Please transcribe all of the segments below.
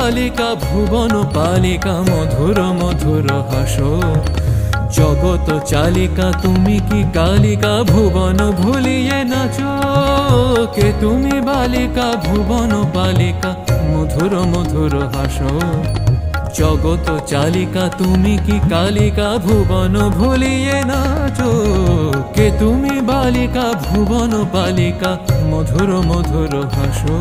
বালিকা ভুবন পালিকা মধুর মধুর হাসো। জগত চালিকা তুমি কি কালিকা ভুবন ভুলিয়ে নাচো। কে তুমি বালিকা ভুবন পালিকা মধুর মধুর হাসো। জগত চালিকা তুমি কি কালিকা ভুবন ভুলিয়ে নাচো। কে তুমি বালিকা ভুবন পালিকা মধুর মধুর হাসো।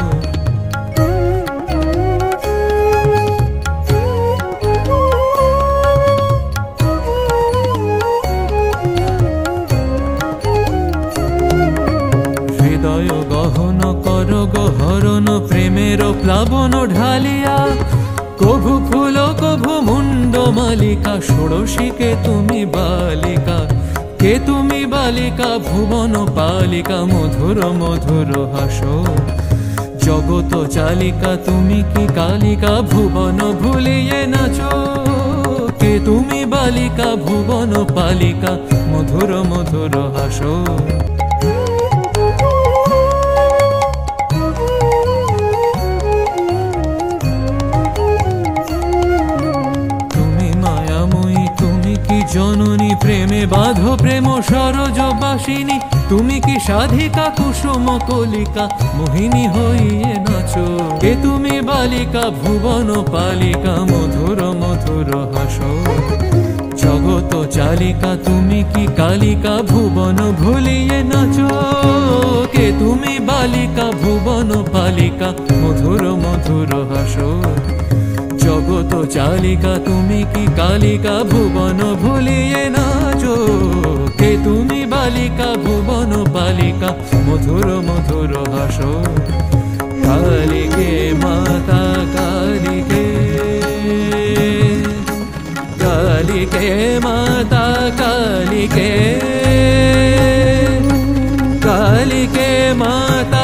হৃদয় গহন কর গহরণ প্রেমের প্লাবন ঢালিয়া। কভু ফুল কভু মুন্ড মালিকা ষোড়শীকে তুমি বালিকা। কে তুমি বালিকা ভুবন পালিকা মধুর মধুর হাসো। জগত চালিকা তুমি কি কালিকা ভুবন ভুলিয়ে নাচো। কে তুমি বালিকা ভুবন পালিকা মধুর মধুর হাসো। জননী প্রেমে বাঁধো প্রেম সরজ বাসিনী। তুমি কি সাধিকা কুসুম কলিকা মোহিনী হইয়ে নাচো। কে তুমি বালিকা ভুবন পালিকা মধুর মধুর হাসো। জগত চালিকা তুমি কি কালিকা ভুবন ভুলিয়ে নাচো। কে তুমি বালিকা ভুবন পালিকা মধুর মধুর হাসো। জগত চালিকা তুমি কি কালিকা ভুবন ভুলিয়ে নাচো। কে তুমি বালিকা ভুবন পালিকা মধুর মধুর হাসো। কালিকে মাতা কালিকে, কালিকে মাতা কালিকে, কালিকে মাতা